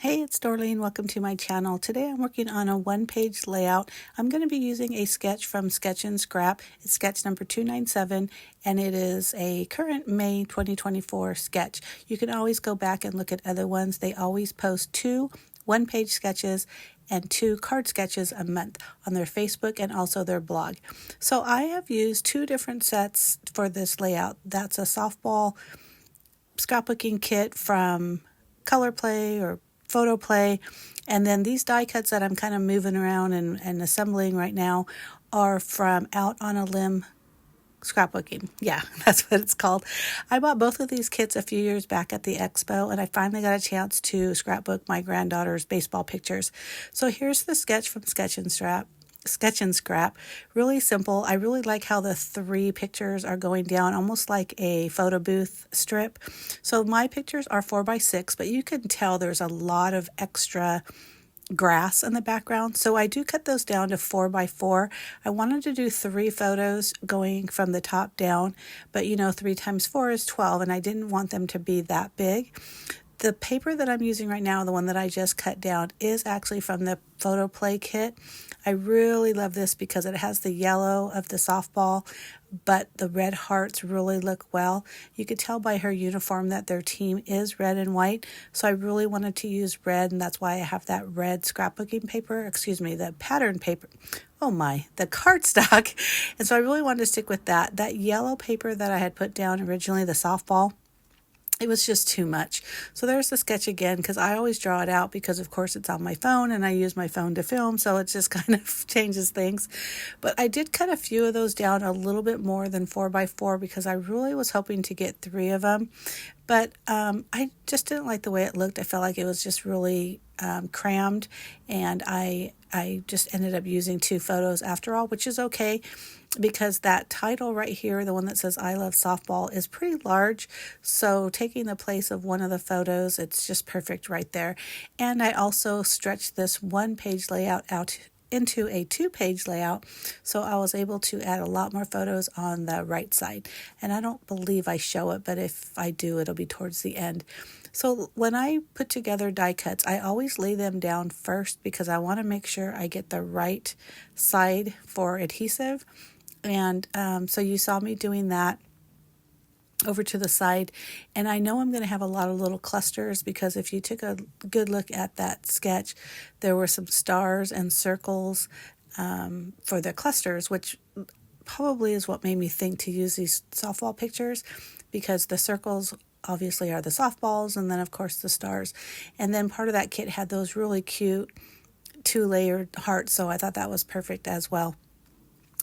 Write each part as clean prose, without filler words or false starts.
Hey, it's Dorleen. Welcome to my channel. Today I'm working on a one-page layout. I'm going to be using a sketch from Sketch and Scrap. It's sketch number 297, and it is a current May 2024 sketch. You can always go back and look at other ones. They always post 2 one-page sketches and 2 card sketches a month on their Facebook and also their blog. So I have used 2 different sets for this layout. That's a softball scrapbooking kit from Color Play or Photo Play, and then these die cuts that I'm kind of moving around and assembling right now are from Out on a Limb Scrapbooking. Yeah, that's what it's called. I bought both of these kits a few years back at the expo, and I finally got a chance to scrapbook my granddaughter's baseball pictures. So here's the sketch from Sketch and Scrap. Really simple. I really like how the 3 pictures are going down almost like a photo booth strip. So my pictures are 4x6, but you can tell there's a lot of extra grass in the background, so I do cut those down to 4x4. I wanted to do 3 photos going from the top down, but 3 times 4 is 12, and I didn't want them to be that big. The paper that I'm using right now, the one that I just cut down, is actually from the Photo Play kit. I really love this because it has the yellow of the softball, but the red hearts really look well. You could tell by her uniform that their team is red and white, so I really wanted to use red, and that's why I have that red scrapbooking paper, the pattern paper. Oh my, the cardstock. And so I really wanted to stick with that. That yellow paper that I had put down originally, the softball, it was just too much. So there's the sketch again, because I always draw it out because of course it's on my phone and I use my phone to film, so it just kind of changes things. But I did cut a few of those down a little bit more than 4x4 because I really was hoping to get 3 of them. But I just didn't like the way it looked. I felt like it was just really crammed, and I just ended up using 2 photos after all, which is okay because that title right here, the one that says I love softball, is pretty large. So taking the place of one of the photos, it's just perfect right there. And I also stretched this one-page layout out into a 2-page layout, so I was able to add a lot more photos on the right side. And I don't believe I show it, but if I do, it'll be towards the end. So when I put together die cuts, I always lay them down first because I want to make sure I get the right side for adhesive. And so you saw me doing that over to the side, and I know I'm going to have a lot of little clusters because if you took a good look at that sketch, there were some stars and circles for the clusters, which probably is what made me think to use these softball pictures, because the circles obviously are the softballs, and then of course the stars, and then part of that kit had those really cute 2-layered hearts, so I thought that was perfect as well.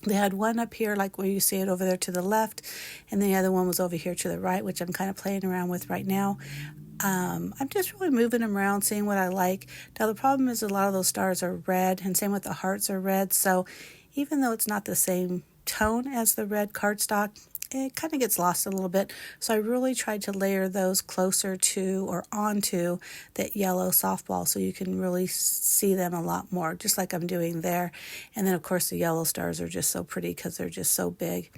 They had one up here, like where you see it over there to the left, and the other one was over here to the right, which I'm kind of playing around with right now. I'm just really moving them around, seeing what I like. Now, the problem is a lot of those stars are red, and same with the hearts are red, so even though it's not the same tone as the red cardstock, it kind of gets lost a little bit. So I really tried to layer those closer to or onto that yellow softball so you can really see them a lot more, just like I'm doing there. And then of course the yellow stars are just so pretty because they're just so big.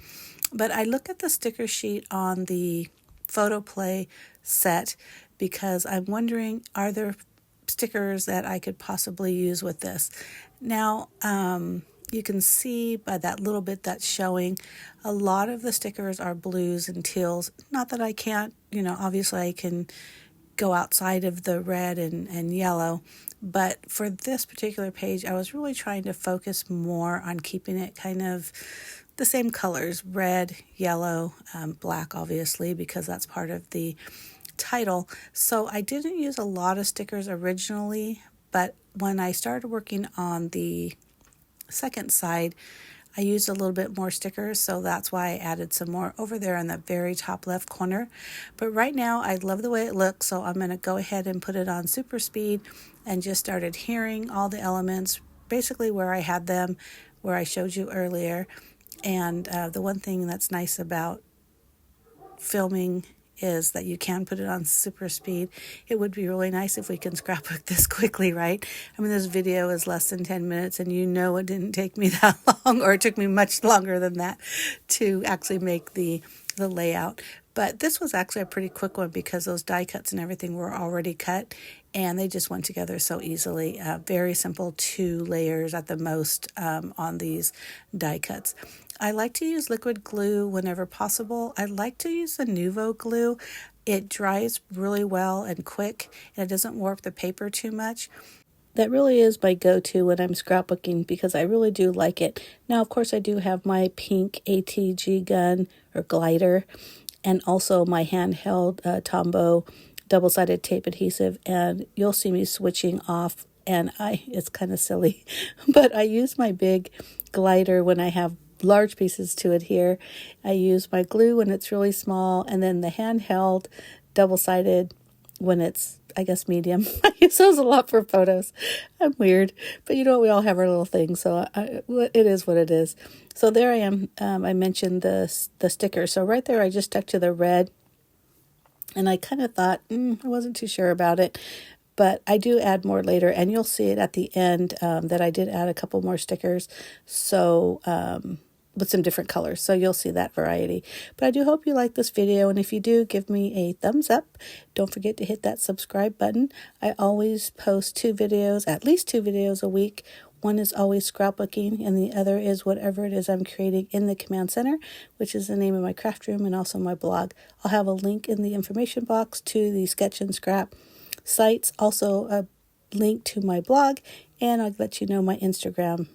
But I look at the sticker sheet on the Photo Play set because I'm wondering, are there stickers that I could possibly use with this? Now, you can see by that little bit that's showing, a lot of the stickers are blues and teals. Not that I can't, obviously I can go outside of the red and yellow, but for this particular page, I was really trying to focus more on keeping it kind of the same colors, red, yellow, black, obviously, because that's part of the title. So I didn't use a lot of stickers originally, but when I started working on the second side, I used a little bit more stickers, so that's why I added some more over there in the very top left corner. But right now I love the way it looks, so I'm going to go ahead and put it on super speed and just start adhering all the elements basically where I had them, where I showed you earlier. And the one thing that's nice about filming is that you can put it on super speed. It would be really nice if we can scrapbook this quickly, right? I mean, this video is less than 10 minutes, and it didn't take me that long, or it took me much longer than that to actually make the layout. But this was actually a pretty quick one because those die cuts and everything were already cut and they just went together so easily. Very simple, 2 layers at the most on these die cuts. I like to use liquid glue whenever possible. I like to use the Nuvo glue. It dries really well and quick, and it doesn't warp the paper too much. That really is my go-to when I'm scrapbooking because I really do like it. Now, of course, I do have my pink ATG gun or glider and also my handheld Tombow double-sided tape adhesive, and you'll see me switching off, and it's kind of silly, but I use my big glider when I have large pieces to adhere. I use my glue when it's really small, and then the handheld double-sided when it's, I guess, medium. I use those a lot for photos. I'm weird, but you know what? We all have our little things, so it is what it is. So there I am. I mentioned the sticker. So right there, I just stuck to the red, and I kind of thought, I wasn't too sure about it, but I do add more later, and you'll see it at the end that I did add a couple more stickers. So with some different colors, so you'll see that variety. But I do hope you like this video, and if you do, give me a thumbs up. Don't forget to hit that subscribe button. I always post 2 videos, at least 2 videos a week. One is always scrapbooking, and the other is whatever it is I'm creating in the Command Center, which is the name of my craft room and also my blog. I'll have a link in the information box to the Sketch and Scrap sites, also a link to my blog, and I'll let you know my Instagram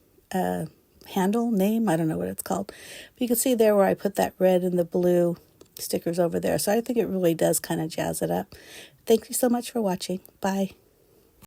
handle, name, I don't know what it's called. But you can see there where I put that red and the blue stickers over there. So I think it really does kind of jazz it up. Thank you so much for watching. Bye.